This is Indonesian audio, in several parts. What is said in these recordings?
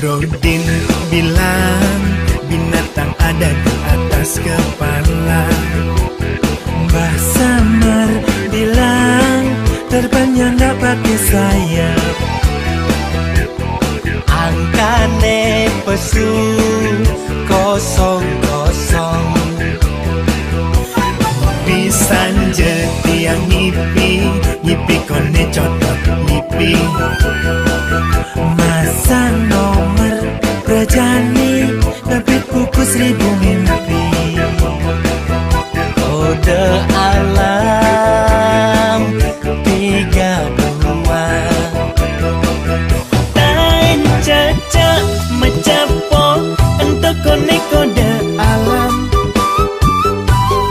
Brodin bilang binatang ada di atas kepala. Mbah Samar bilang terbangnya nggak pakai sayap. Angkane pesu kosong-kosong. Pisan jeti yang nyipi kone codot nyipi. Masang nomor Prajani terbit buku 1000 mimpi. Kode alam 32. Tain caca mecapo untuk kone kode alam.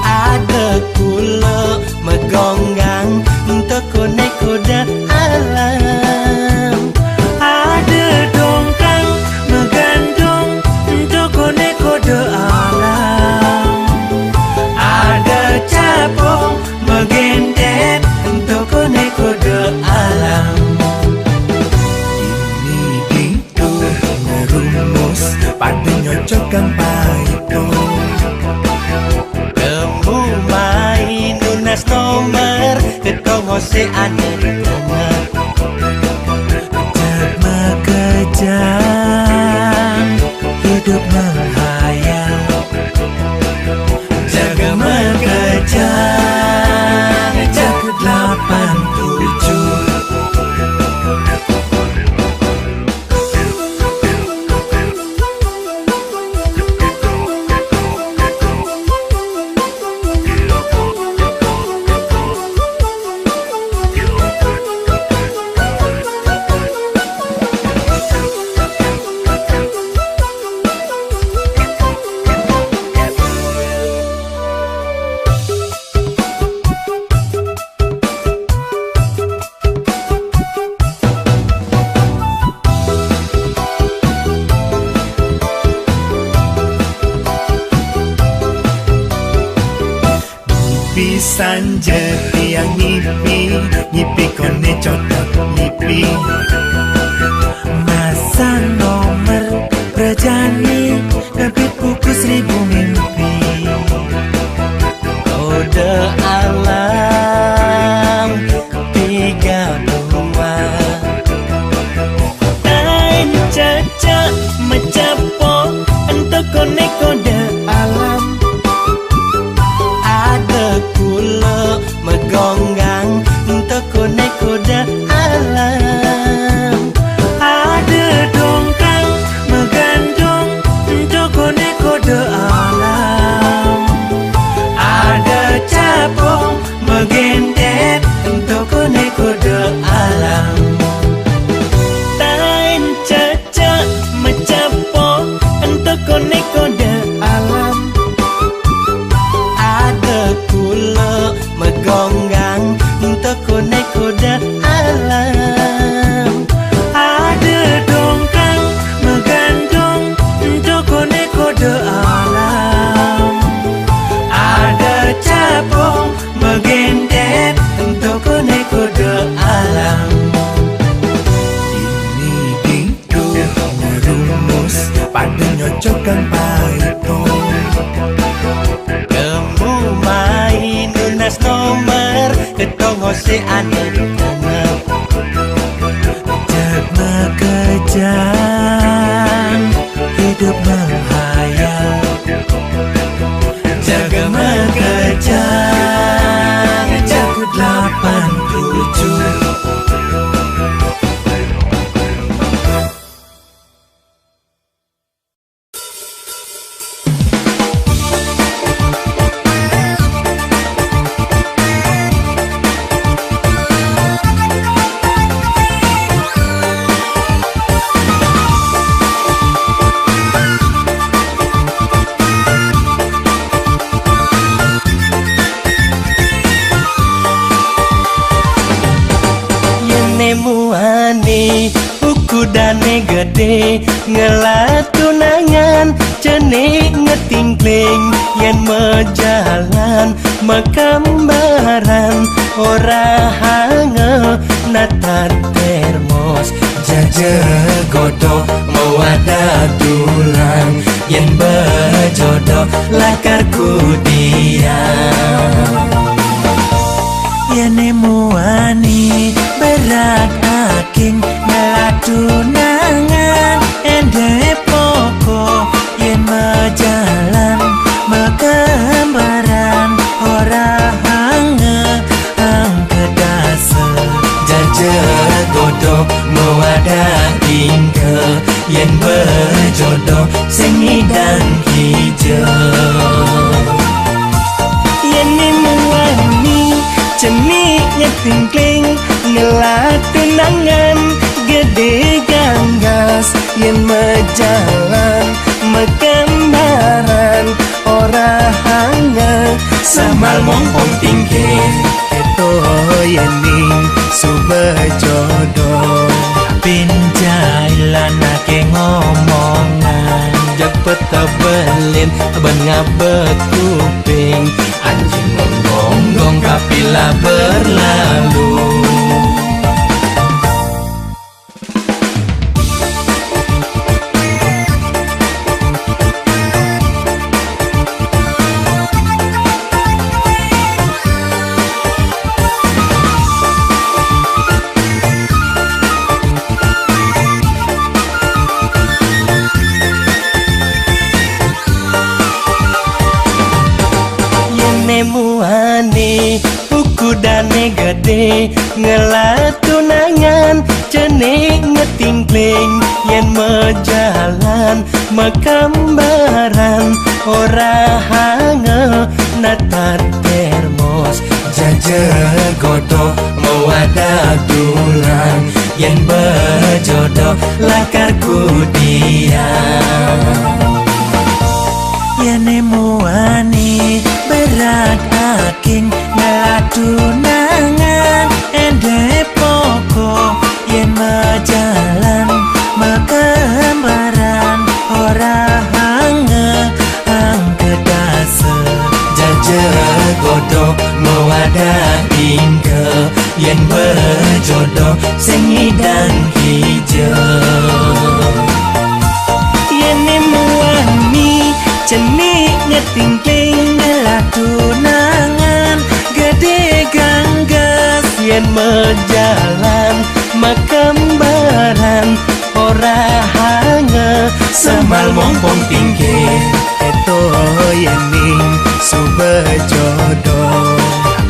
Ada kula megonggang untuk kone kode alam. Ada dongkang megandung untuk kone kode alam. Ada capung megendet untuk kone kode alam. Ini itu ngerumus pada nyocokkan paito. Kamu main lunas nomor ketong osean di tengah. Kejam hidup menghayal. Jaga mengejam jaga 87. Pisan jeti yang nyipi kone codot nyipi. Masang nomor Prajani terbit buku 1000 mimpi. Kode alam 32. Tain caca mecapo untuk kone kode alam. Kula megonggang untuk kone kode alam. Ada dongkang megandung untuk kone kode alam. Ada capung megendet untuk kone kode alam. Tain caca mecapo untuk kone kode alam. Kula megonggang untuk kone kode alam. Ada dongkang megandung untuk kone kode alam. Ada capung megendet untuk kone kode alam. Ini itu ngerumus pada nyocokkan paito. Main lunas nomor ketong osean di tengah. Jaga kejam hidup menghayal. Jaga mengejam jaga 87. muani ukudane gede ngelatunangan cenik ngetingkling yen mejalan mekambaran ora hange natar termos jajegodo mewada dulang yen bejodoh lakarku dia yen muani berat aking ngelatunangan ende poko yen mejalan megambaran ora hange angkedase jajegodo mewada tingke yen bejodoh sing ngidang hijau yen muani cenik ngetingkling ngelatunangan gede ganggas yen mejalan megambaran ora hange samal mompong tingkir eto yening subejodoh pinjailan ake ngomongan jepet tebelin ben ngabet kuping anjing menggonggong kapila berlalu muani ukudane gede ngelatunangan cenik ngetingkling yen mejalan mekambaran ora hange natar termos jajegodo mewada dulang yen bejodoh lakarku dia yen muani berat aking ngelatunangan ende poko yen mejalan megambaran ora hange angkedase jajegodo mewada tingke yen bejodoh sing ngidang hijau yen muani cenik ngetingkling ngelatunangan gede ganggas yen mejalan mekambaran ora hange samal mompong tingkir eto yening subejodoh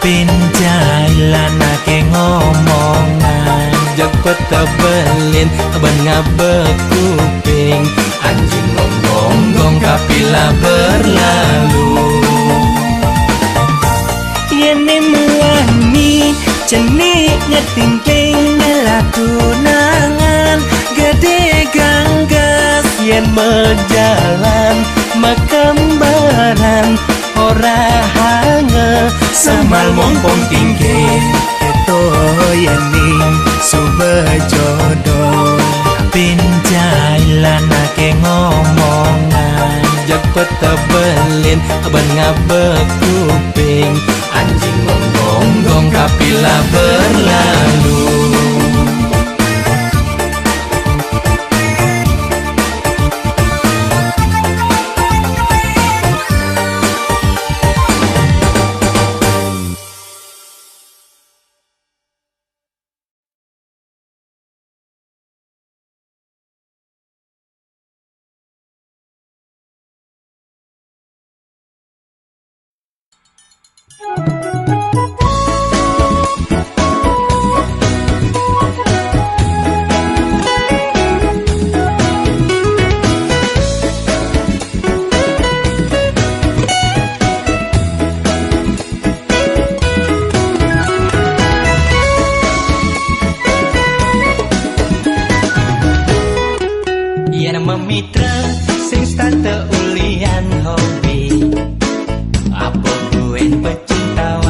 pinjailan ake ngomongan jepet tebelin ben ngabek kuping anjing menggonggong kapila berlalu yen muani cenik ngetingkling ngelatunangan gede ganggas yen mejalan mekambaran ora hange samal mompong tingkir eto yening subejodoh pinjailan ake ngomongan jepet tebelin ben ngabek kuping anjing menggonggong kapila berlalu memitra sing stante ulian hobi apa gue pecinta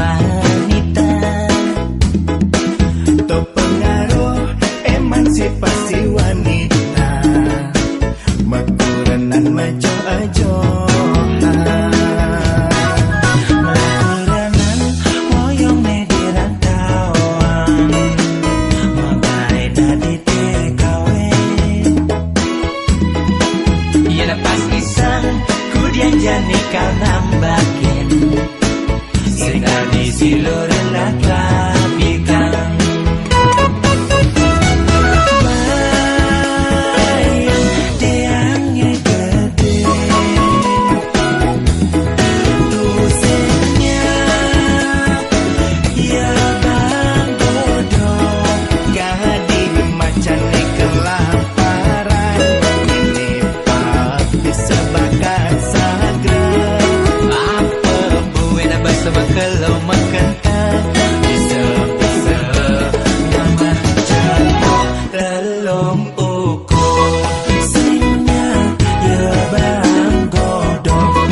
belum ukur sing ya bang godong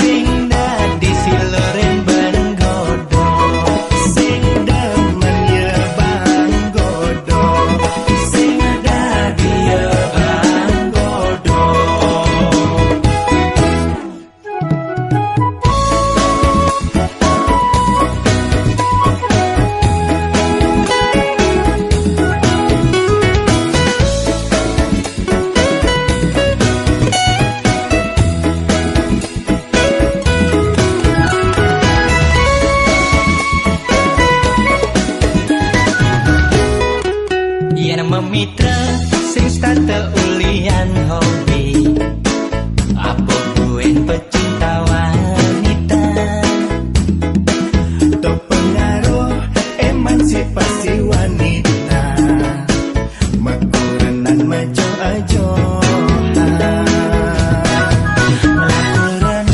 sing dadi siloren bang godong sing demen ya bang godong sing dadi ya bang godong. Yen memitra sing starte ulian hobi apa buen pecinta wanita to pengaruh emansipasi wanita makuranan majo ajo makuranan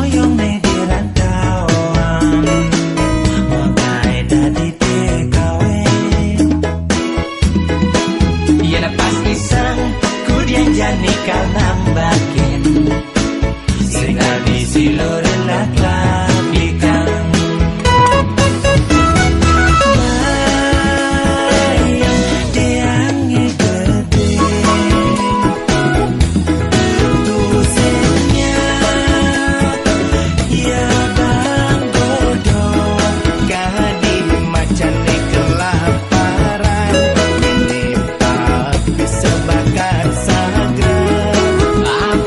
oyong nediran kawan makai dadi TKW. Iya lepas pisang kudian jani kalam bakin sing abi siloren lak lapikan mayang deange gede tusenya ya bang godong kadi macane kelaparan ini bisa bakar sagrang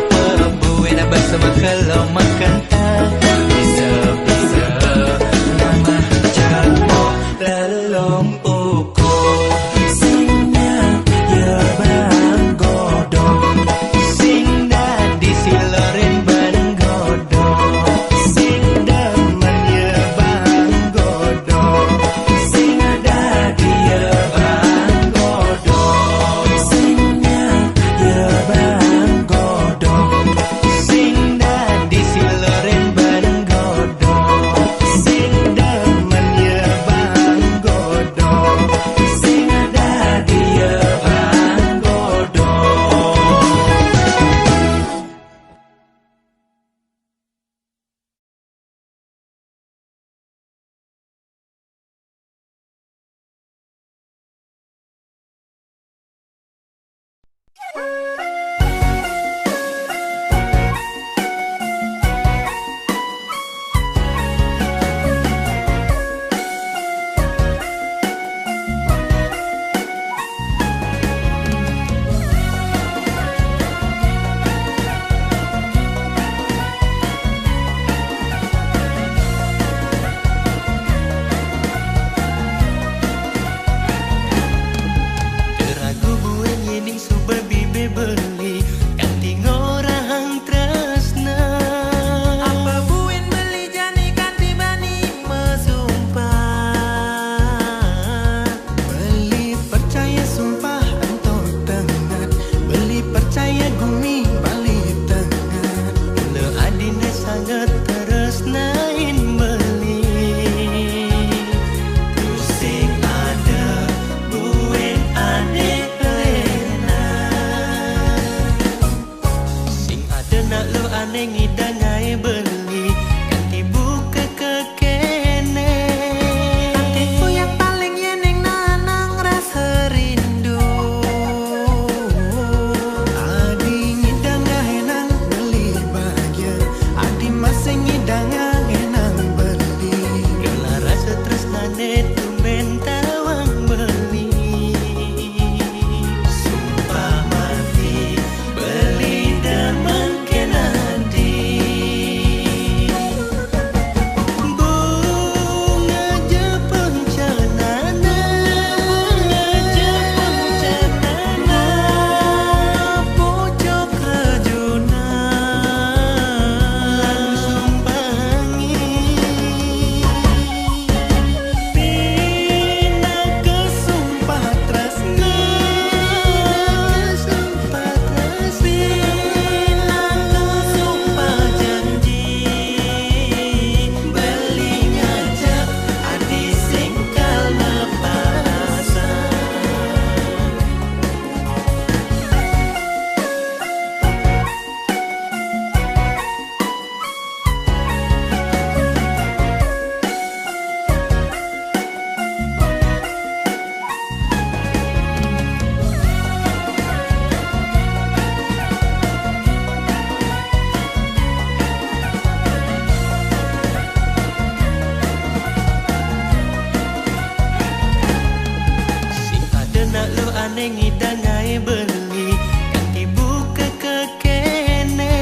dangai beli kanti buka kekene.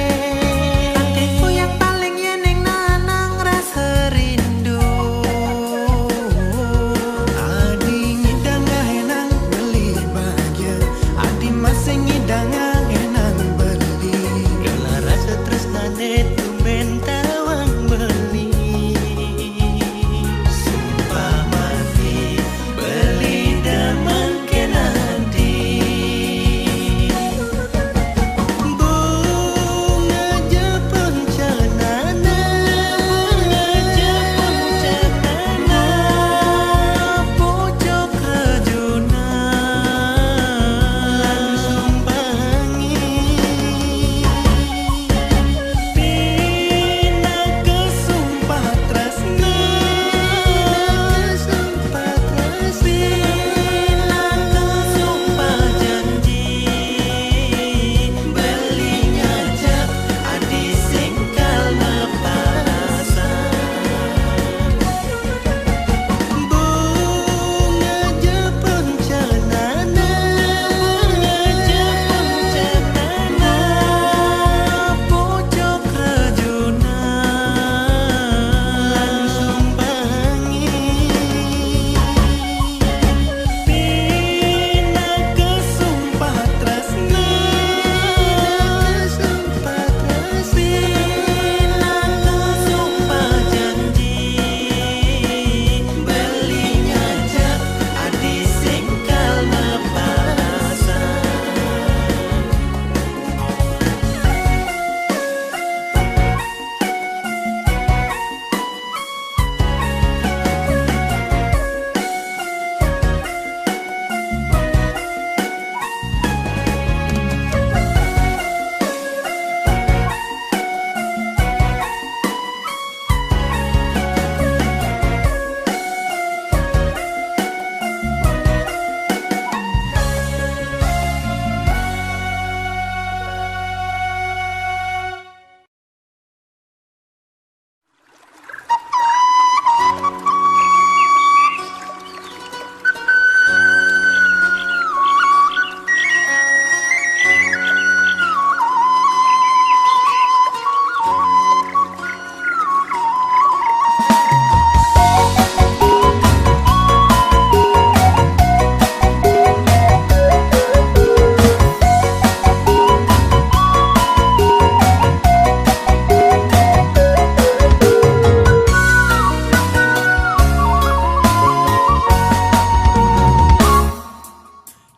Hatiku yang paling yeneng nanang rasa rindu. Adi ngidangai nang beli bahagia, adi masih ngidangai nang beli. Gala rasa tresnane tumben tawang beli. Sumpah mati beli daman kenadi. Bunga Jepun canana, bunga Jepun canana, pojok rajuna langsung bangi. Pina kesumpah tresna, kesumpah tresna, pina kesumpah janji, beli ngajak adi singkal lepasan. Bunga Jepun canana, bunga Jepun canana, pojok rajuna langsung bangi. Pina kesumpah tresna, kesumpah tresna, pina kesumpah janji, beli ngajak adi singkal lepasan.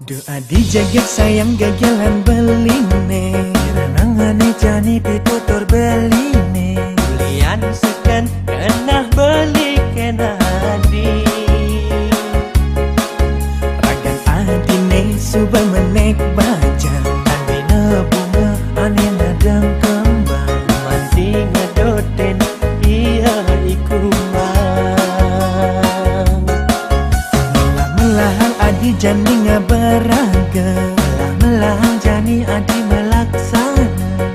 Doa dijagat sayang gagelan beline, ranangane jani pitutur beline. Bulian sekan kenah beli kenadi. Ragan adine subang menek baja, andina bunga ane nadang kembang. Manti ngedoten iya ikumang. Melahang adi jani ngabaraga, melahang jani adi melaksana.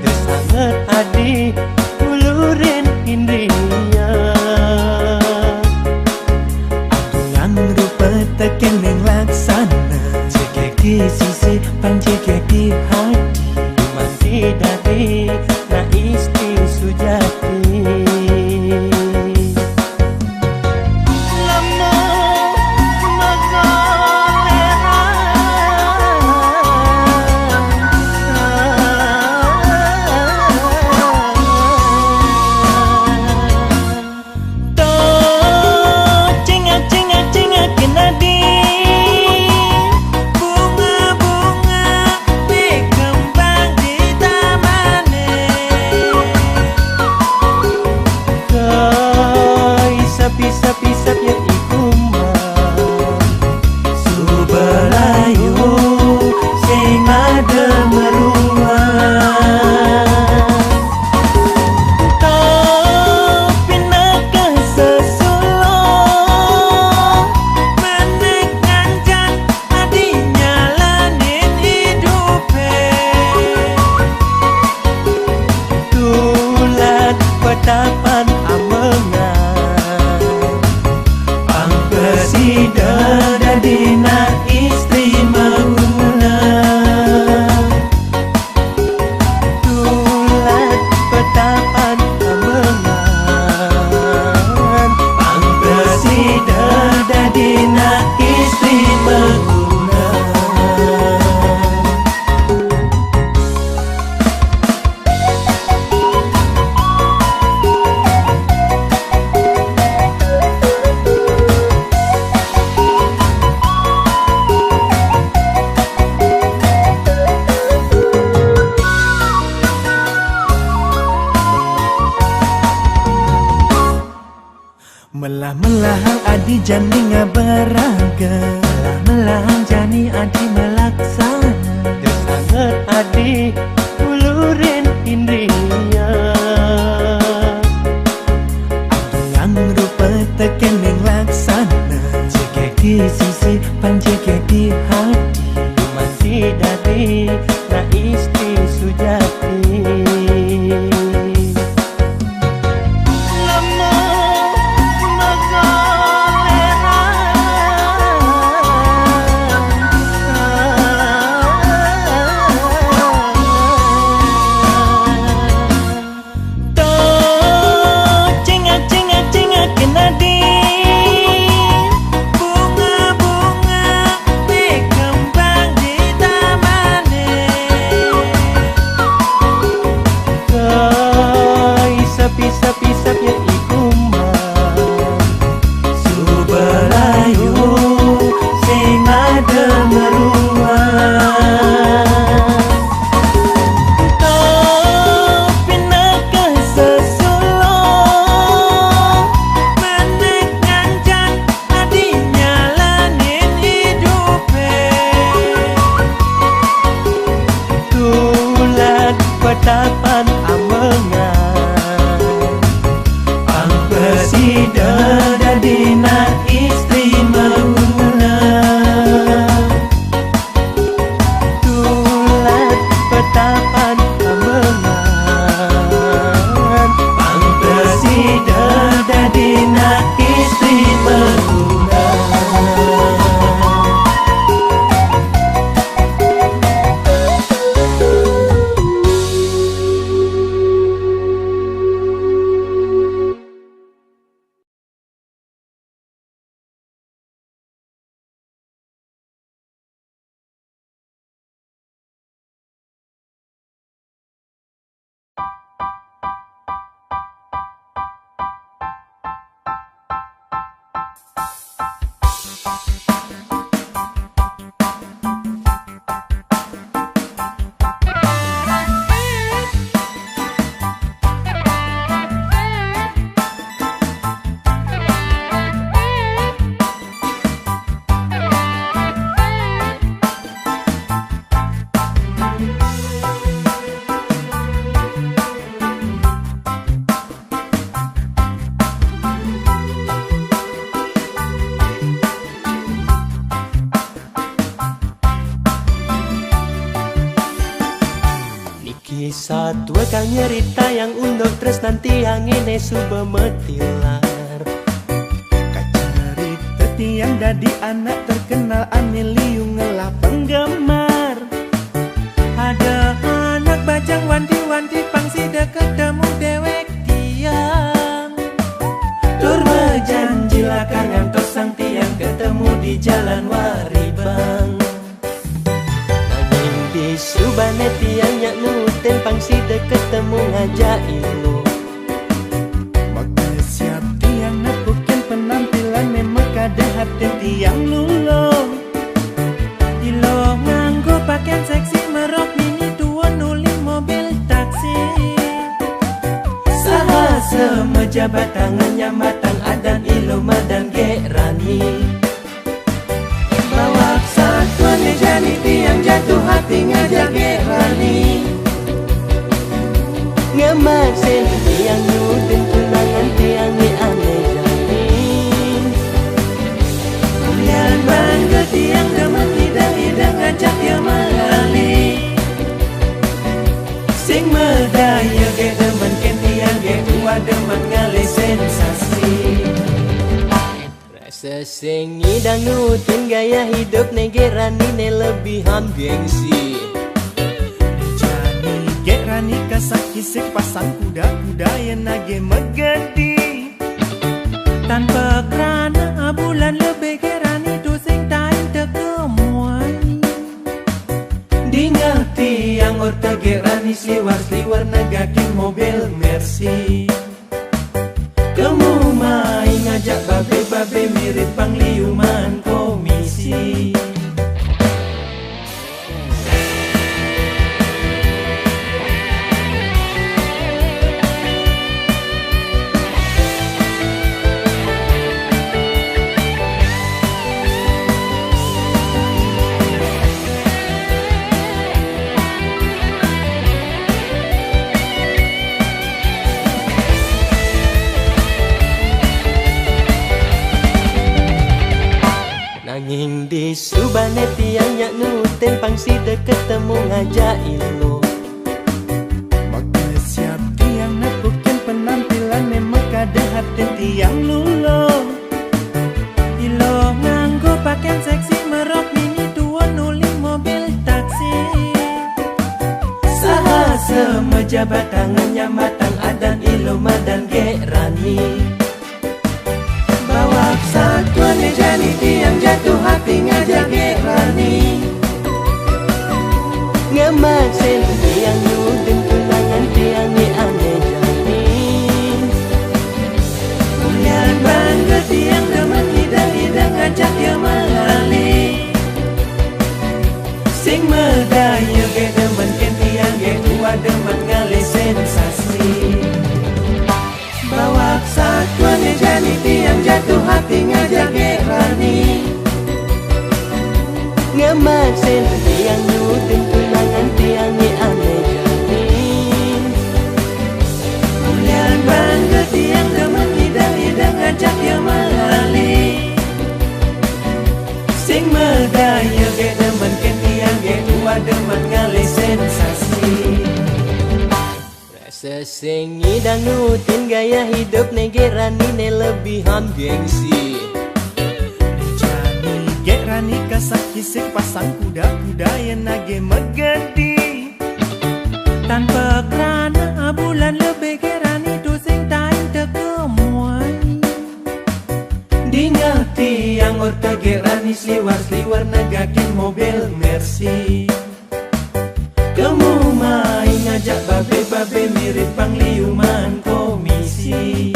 Gesanget adi ulurin indria, adulang rupa teken neng laksana. Cekeki sisi panjekeki hati, manti dari na isti sujati. Bunga-bunga jani ngabaraga melang jani adi melaksana Sangat adi ulurin indriya yang rupa teken yang laksana jika di sisi panjake di hati masih dari na istri sujati pisap-pisapnya ikuman Subalayu sing ada meruang tapi nakah sesulong menek ngancan adi nyalanin hidupe tulat petapan amengan Pesida dadina istri menguna tulat petapan amengan Pang pesida dadina istri menguna Kisah tua kang nyerita yang undok terus nanti yang ini suba metilar Kacarita tiang dadi anak terkenal aniliung ngelah penggemar ada anak bajang wanti-wanti pangsida ketemu dewek tiang Tur berjanji lakar ngantos sang tiang ketemu di jalan Waribang nanging di subane tiang nyak nuten pangsida ketemu ngajak ilu Maka siap tiang nepukin penampilan memang kada hati tiang lulung ilo nganggo pakaian seksi merok mini tua nuli mobil taksi Saha semejabat tangannya matang adan ilo madan gerani bawa satuan jani tiang jatuh hati ngajak gerani ngamaksin tiang nuten tunangan tiang ni aneh jani Kulian bangga tiang demen hidang-hidang ngajak dia melali Sing medaya ge demen ken tiang ge tua demen ngale sensasi rasa sing ngidang nuten gaya hidup negerani ne lebih gengsi Jani gerani kasak kisik pasang kuda-kuda yang nage megedi tanpa kerana bulan lebih gerani tu sing tain tekemuai Dingal tiang orta gerani sliwar-sliwar negakin mobil Mercy Kamu main ngajak babe-babe mirip pangliuman komisi Ane tiang nyak nuten pangsi de ketemu ngajak ilo. Maka siap tiang napukin penampilan mekade hati tiang lulo. Ilo nganggo pakaian seksi merok mini tua nuli mobil taksi. Saha semejabat tangannya matang adan ilo madan gerani. Bawa satuan jani tiang jatuh hati ngajak gerani. Ngemasin tiang nuten tunangan tiang ni ane jani. Mulian bangga tiang demen hidang-hidang ngajak dia melali. Sing medaya ge demen ken tiang ge tua demen ngale sensasi. Bawa satuan jani tiang jatuh hati ngajak gerani. Ngemasin tiang nuten tunangan tiang ni ane jani. Mulian bangga tiang demen hidang-hidang ngajak dia melali. Sing medaya ge demen ken tiang ge tua demen ngale sensasi. Rasa sing ngidang nutin gaya hidup negerani ne lebihan gengsi. Jani gerani kasak kisik pasang kuda-kuda yang nage megedi. Tanpa kerana bulan lebih gerani tu sing tain terkemuai. Dingati yang orta gerani sliwar-sliwar negakin mobil Mercy. Kamu main ngajak babe-babe mirip pangliuman komisi.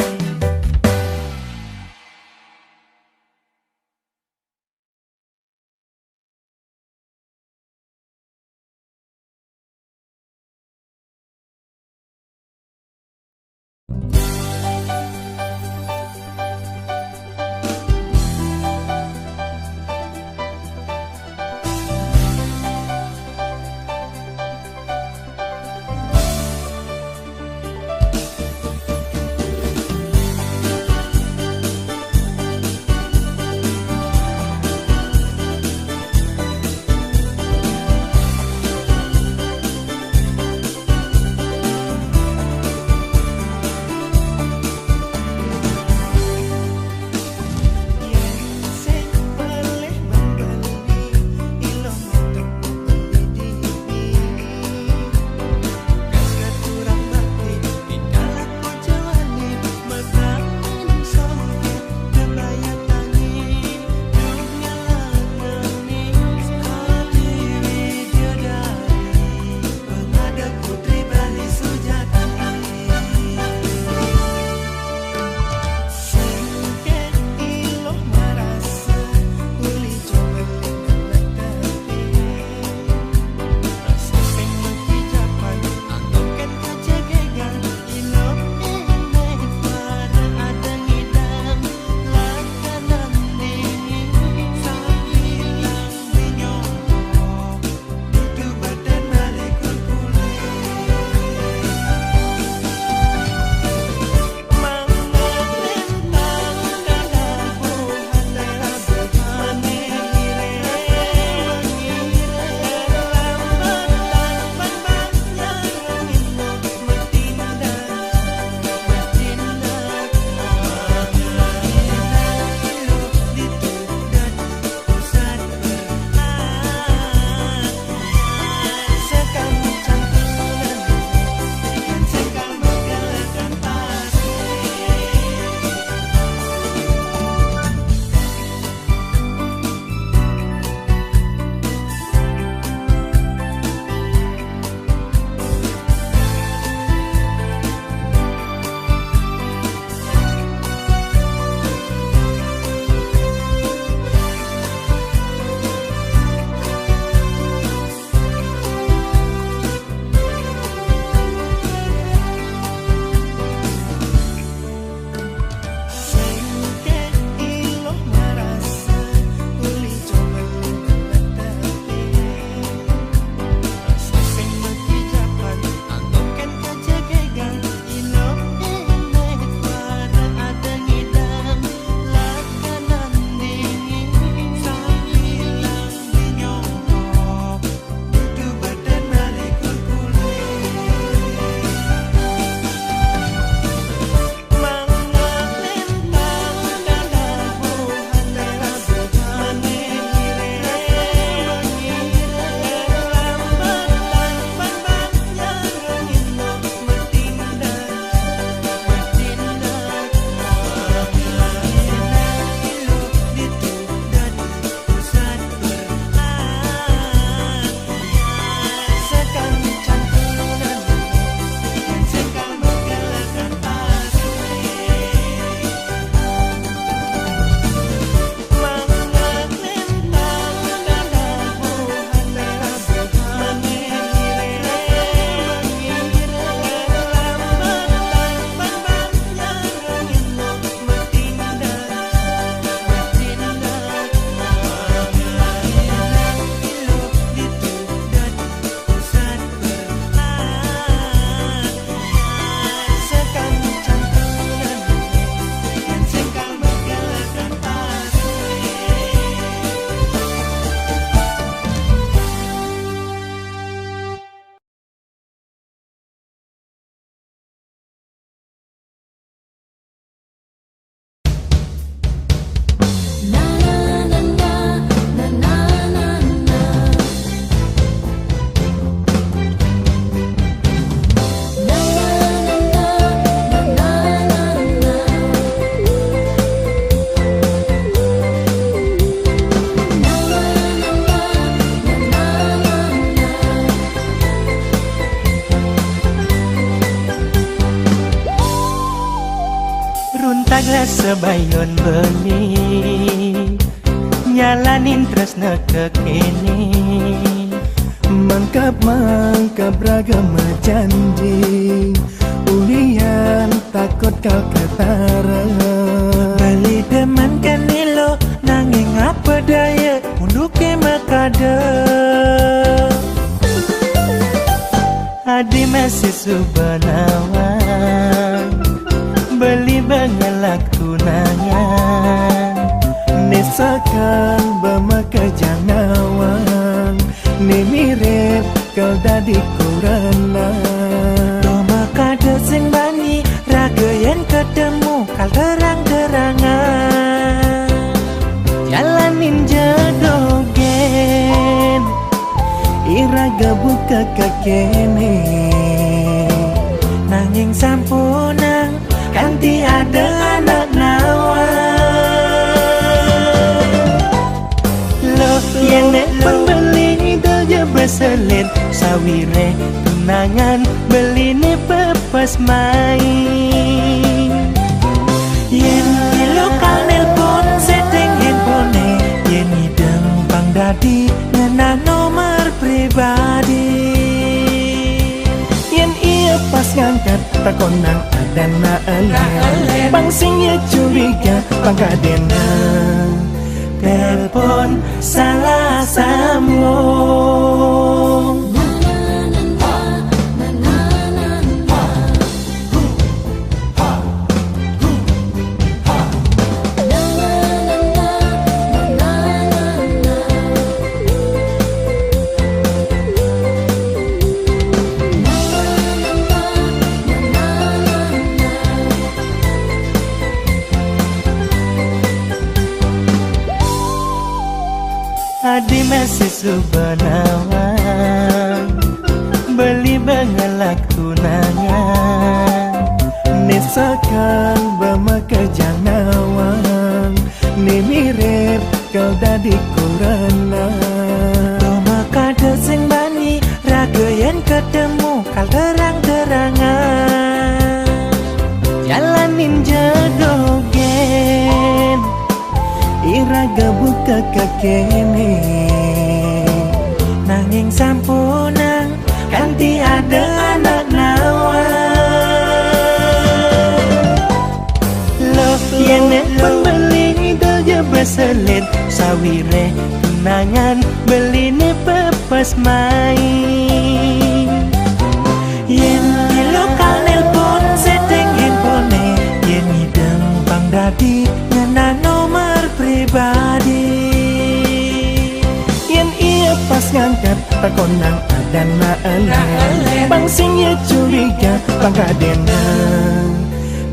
Pada sebayon beni nyalanin tresna kekini, mangkap ragam janji, ulian takut kau ketara. Beli demen kanilo nanging apa daya unduke makada. Adi masih subanawan beli bengelak tunangan, Nesakan bamaka jangawan, ni mirip kau dadi kurana. Doma kada sing bani raga yang ketemu kal terang-terangan. jalanin jodogen Iraga buka kakene, Nanging sampunang kanti ada anak lo yang nek pembeli doja beselit sawire tunangan beli ne pepas main. Yen di lokal nelpon setting handphone, yen ideng pang dadi ngena nomor pribadi. yen ia pas ngangkat takonang ada na alen, bang sing ya curiga pangkadena. Telepon salah sambung. Adi masih subanawan beli bengelak tunangan, Nesakan bamaka jangawan, ni mirip kau dadi kurana. Doma kada sing bani raga yang ketemu kal terang-terangan. jalanin jodogen Iraga buka kakene, Nanging sampunang kanti ada anak lo yang nek pembeli doja beselit sawire tunangan beli ne pepas main. Yen di lokal nelpon setting handphone, yen ideng pang dadi ngena nomor pribadi. yen ia pas ngangkat takonang ada na alen, bang sing ya curiga pangkadena.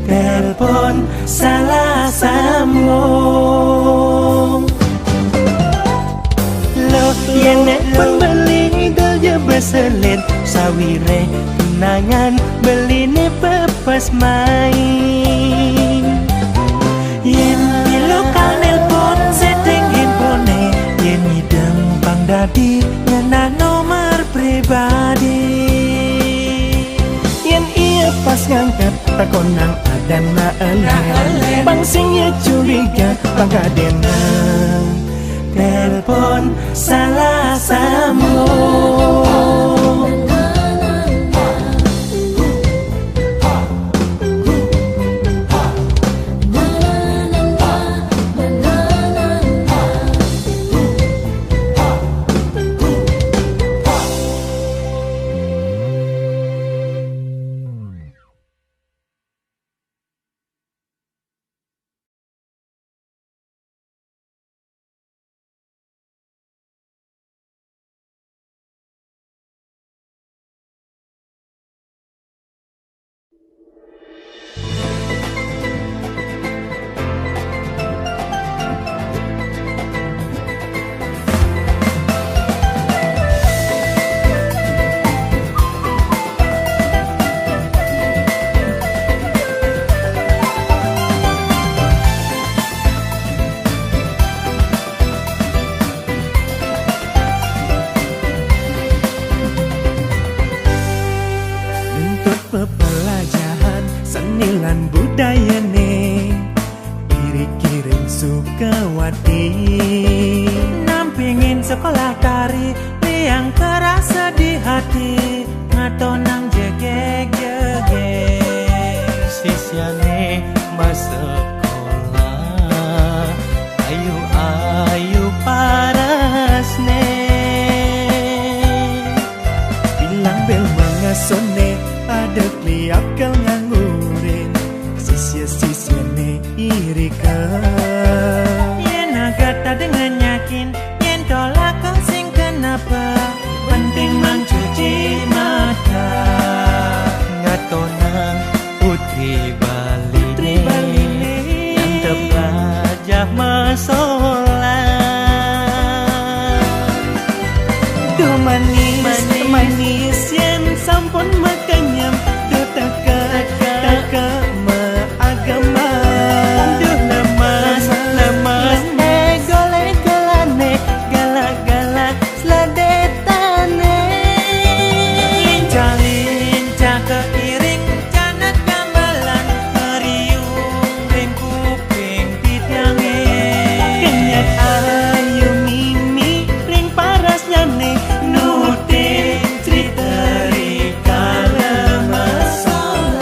Telepon salah sambung. lo yang nek pembeli doja beselit sawire tunangan beli ne pepas main. Yen di lokal nelpon setting handphone, yen ideng pang dadi ngena nomor pribadi. yen ia pas ngangkat takonang ada na alen, bang sing ya curiga pangkadena. Telepon salah sambung. Pepelajaran seni lan budaya ne Sukawati. Nampingin sekolah tari yang terasa di hati, ngatonang jegek-jegek. Sisyane mas sekolah, ayu-ayu parasne. Bilang bel mengasone, ada kliap kel nganggurin. Sisya-sisyane irika. Yen agata dengan yakin, yen tolak kau sing kenapa, penting mencuci mata. Ngatonang putri baline, yang terpelajah masolah. Duh manis, manis yen sampun makanyam. Duh taka agama. Duh lemas, gole-golane, galak-galak seladetane. Lincah-lincah keiring canat gambalan, meriung ring kuping pityange. Kenyat ayu mimi ring parasnya nih. Nutin cerita rika masalah.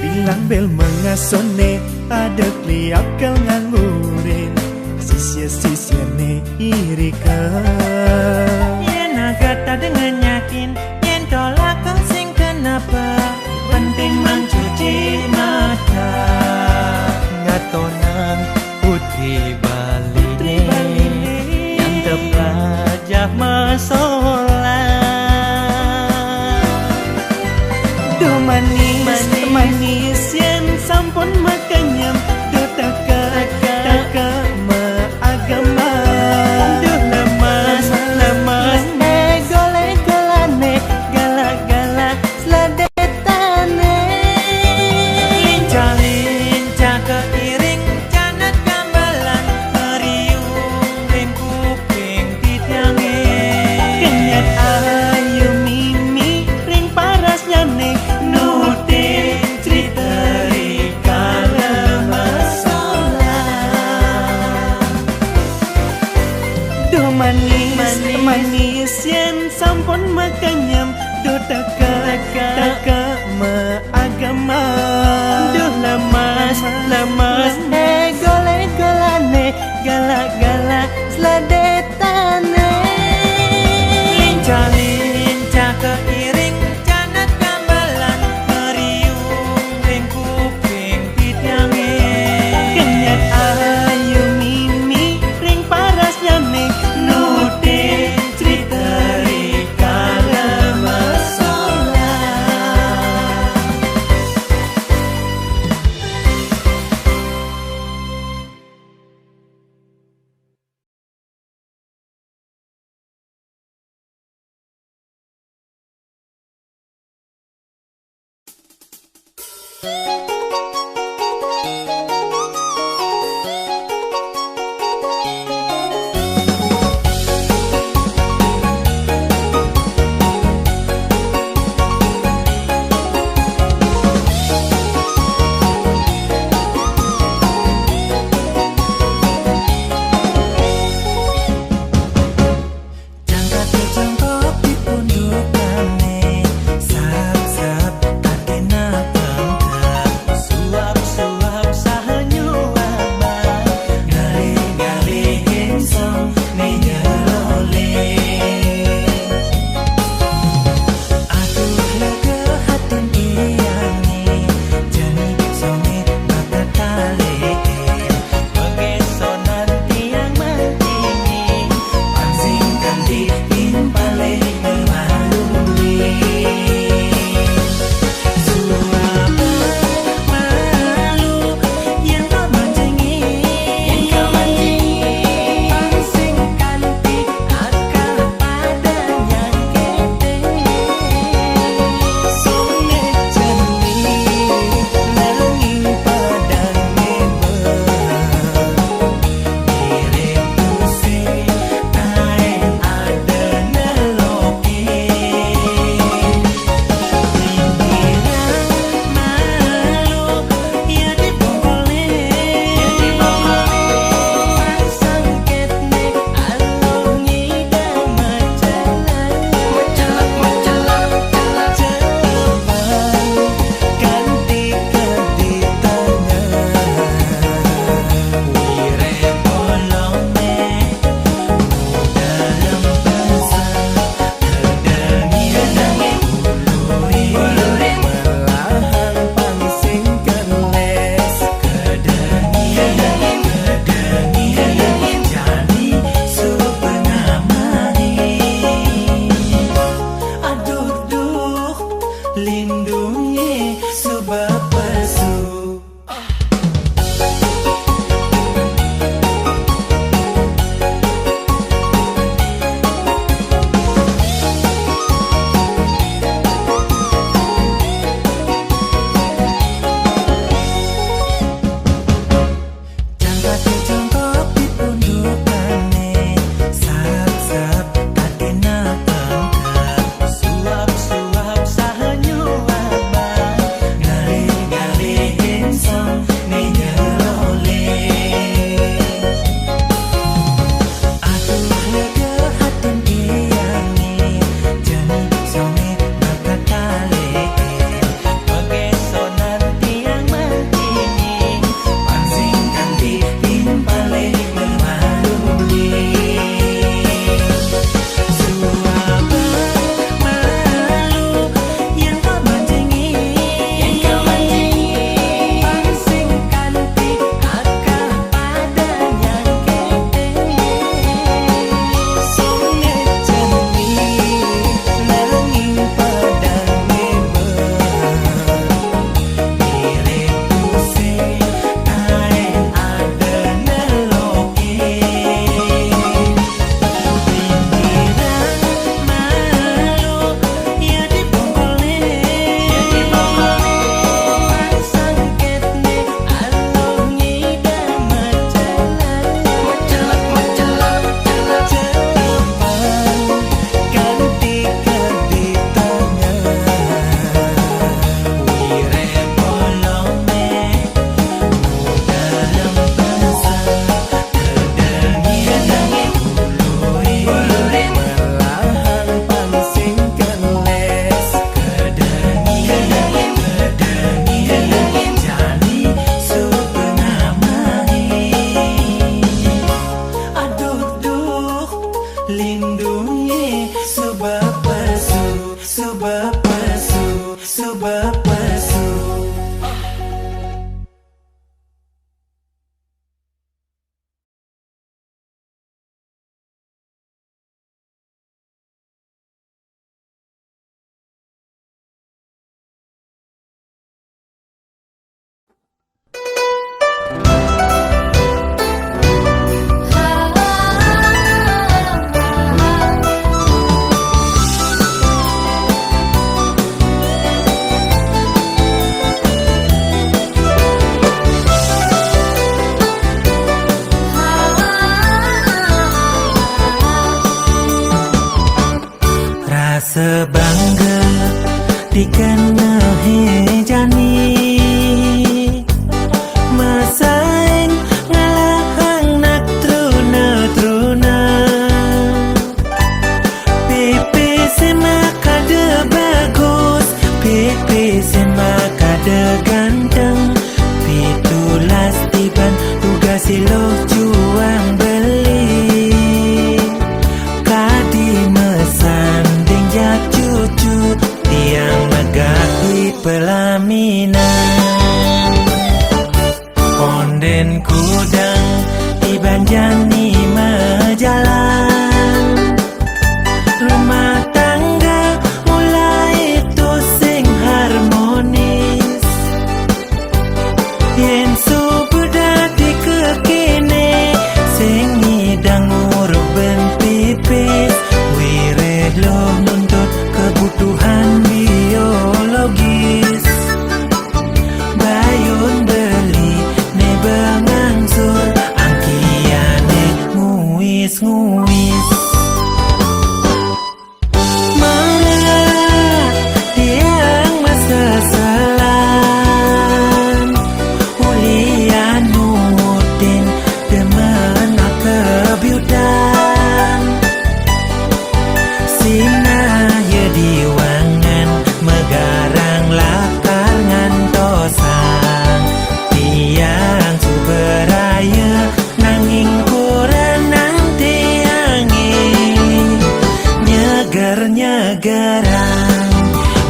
Bilang bel mengasone, ada kliap kel nganggurin. Sisya-sisyane irika. Yen agata dengan yakin, yen tolak kau sing kenapa, penting mencuci mata. Ngatonang putri baline, yang terpelajah masolah. Duh manis, manis yen sampun makanyam. Duh taka agama. Duh lemas, gole-golane, galak-galak seladetane. Lincah-lincah keiring canat gambalan, meriung ring kuping pityange. Kenyat ayu mimi ring parasnya nih. Nutin cerita rika masalah. Duh manis, manis yen sampun makanyam. Duh taka agama. Duh lemas, gole-golane, galak-galak seladetane. Lincah-lincah keiring canat gambalan, meriung ring kuping pityange. Kenyat ayu mimi ring parasnya nih. Nutin cerita rika masalah. Jangka jongkok di pundukane, sap-sap artina bangga. pesu, suba pesu, suba pesu. Rasa bangga dikenahi jani, masain ngalahang nak truna-truna. Pipi semak kada bagus, pipi semak kada ganteng. Pitulas tiban tugas siloh juang beli, kadi mesan dinjak cucu tiang megah di pelaminan. Onden kudang tiban jani mejalan, rumah tangga mulai itu sing harmonis. Yen supedati kekini sing ngidang uruk ben pipis, wireh lo nuntut kebutuhan biologis. Bayun beli ne bengangsur, angkiane nguis-nguis. Marah tiang meseselan, ulian nutin demen kebiudan. Sinah ye diwangan megarang lakar ngantosang, tiang suberaya nanging kurang nanti angin. Nyeger-nyegerang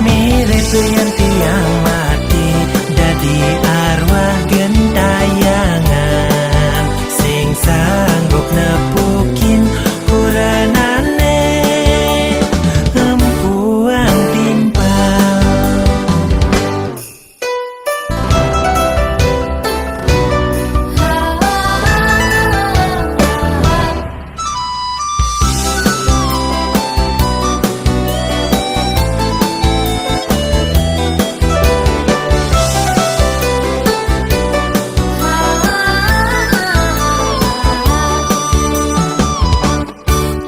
mirip yang tiang mati, dadi arwah gentayangan sing sanggup nepukin kuranane empuang timpal.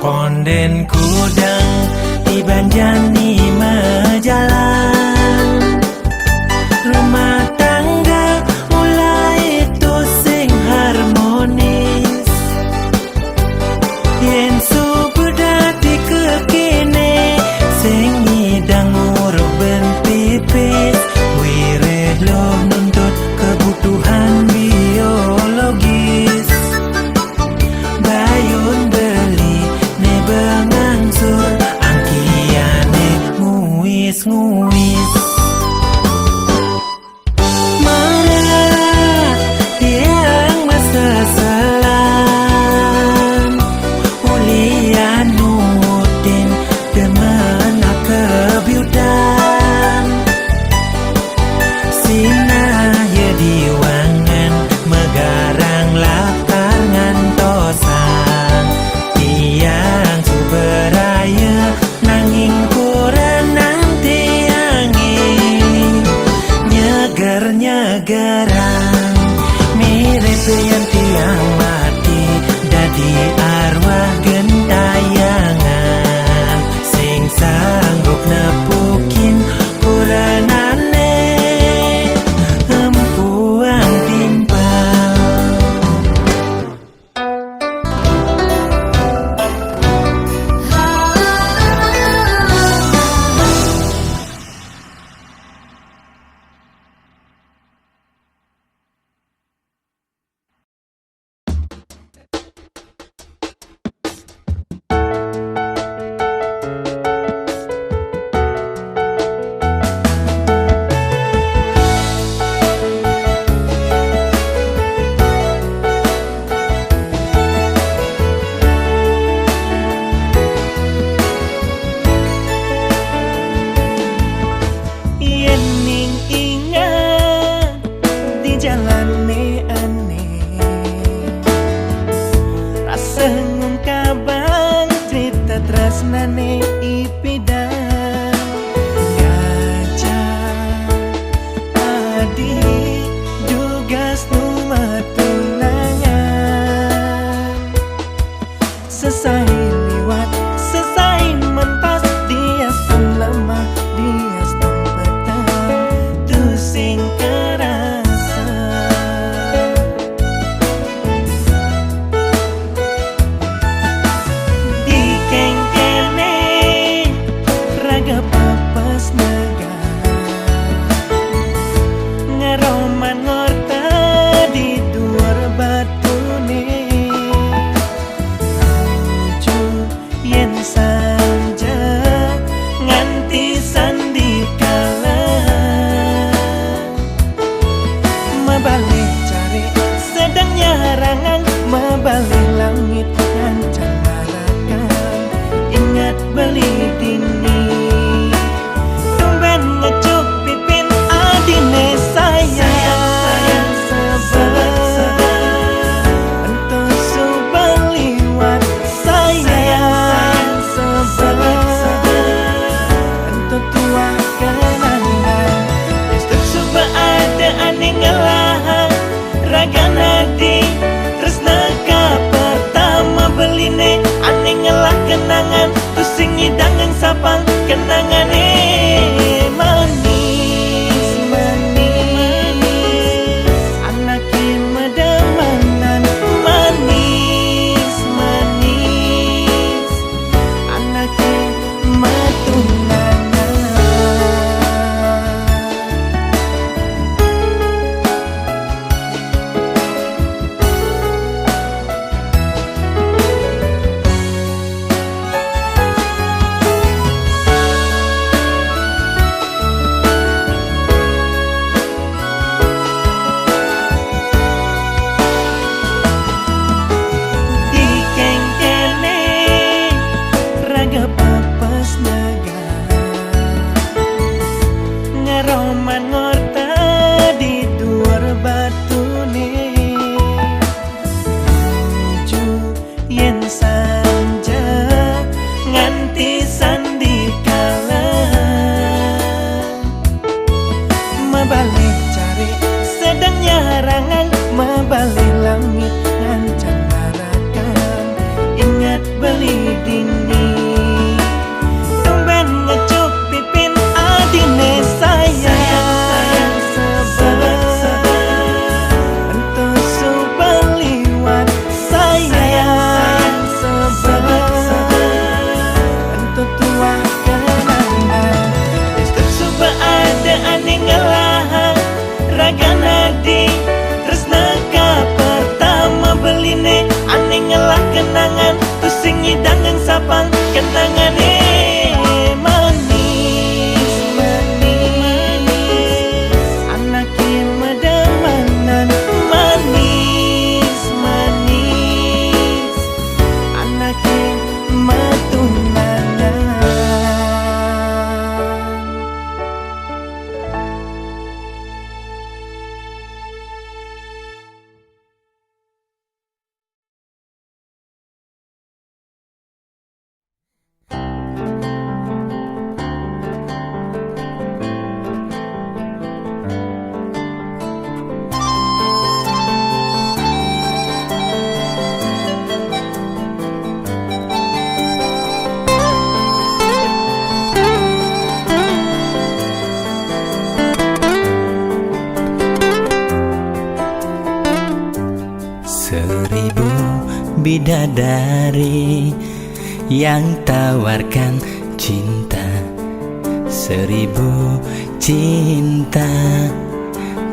Konden kudang tiban jani mejalan, rumah tangga mulai itu sing harmonis. Yen supedati kekini sing ngidang uruk ben pipis, wireh lo nuntut kebutuhan biologis. Bayun beli ne bengangsur, angkiane nguis-nguis. Marah tiang meseselan, ulian nutin demen kebiudan. Sinah ye diwangan megarang lakar ngantosang, tiang suberaya nanging kurang nanti angin. raga pepes negara ngaroman ngorta di duar batu nih nuju yen sanja nganti sandikala mabalik cari sedangnya harangan mabalik langit ngancam marakan ingat beli dini tumben ngecuk pipin adine sayang sebelah entuh subaliwat sayang sebelah entuh tua kenangan estuk suba ada ane ngalah raga nadi tresna ka pertama beline ane ngalah kenangan tusing hidangan sapang kenangane manis manis anake medamanan manis manis anake matunangan. Di kengkene raga pepes negara ngaroman ngorta di duar batu nih nuju yen sanja nganti sandikala mabalik cari sedangnya harangan mabalik langit ngancam marakan ingat beli dini tumben ngecuk pipin adine sayang sebelah entuh subaliwat sayang sebelah entuh tua kenangan estuk suba ada ane ngalah raga nadi tresna ka pertama beline ane ngalah kenangan tusing hidangan sapang kenangane manis manis anake medamanan manis manis anake matunangan. Seribu bidadari yang tawarkan cinta, seribu cinta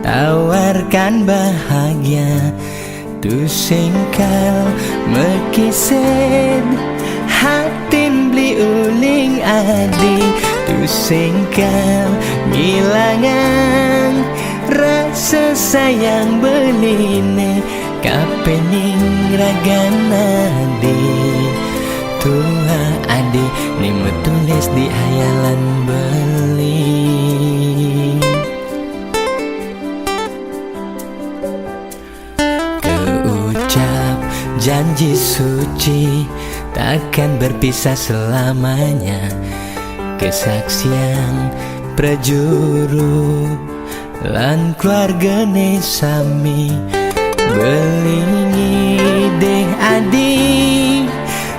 tawarkan bahagia, tusingkal mekisen hatin beli uling adi, tusingkal ngilangan rasa sayang beline kapening ragana di tua adi ni metulis di hayalan beli keucap janji suci takkan berpisah selamanya, kesaksian prajuru lan keluargane sami belingi deh adi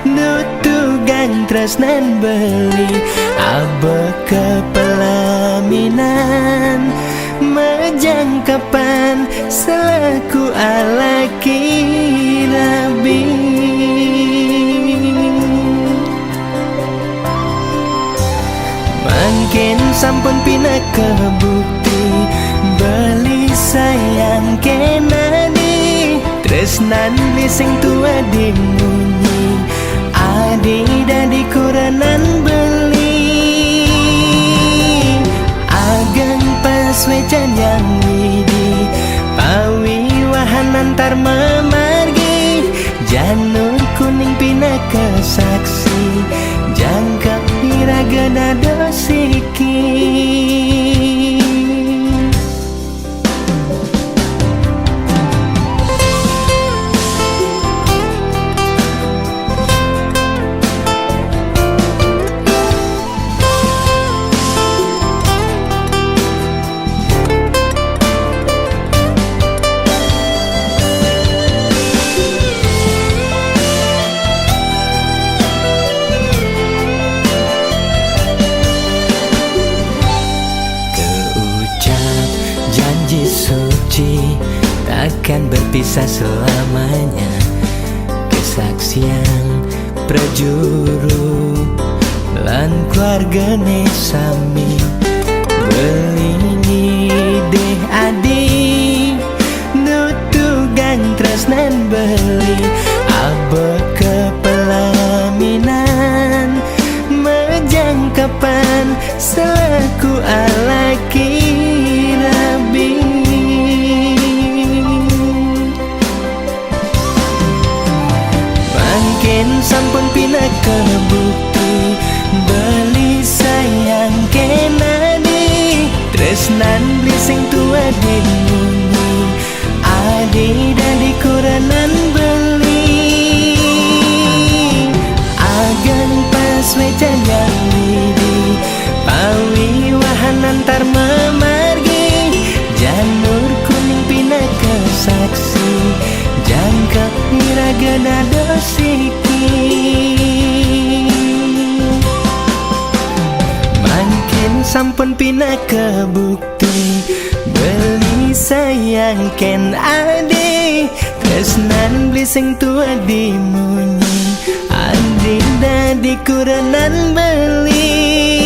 nutugan tresnan beli abe kepelaminan majangkapan selaku alaki nabi Mungkin sampun pina kebukti beli sayang kenani tresnan lising tua dimunyi adi dadi kuranan beli ageng pas wecan yang widi pawi wahan antar memargi janur kuning pina kesaksi jangka iragana dosiki janji suci takkan berpisah selamanya kesaksian prajuru lan keluargane sami belingi deh adi nutugang tresnan beli abe kepelaminan mejangkapan selaku alaki sampun pina kebukti beli sayang kenani tresnan lising tua dimunyi adi dadi kuranan beli agan pas wecan yang widi pawi wahan antar memargi janur kuning pina kesaksi jangka iragana dosiki makin sampun pina kebukti beli sayang ken adi tresnan blising tua dimunyi adi dadi kuranan beli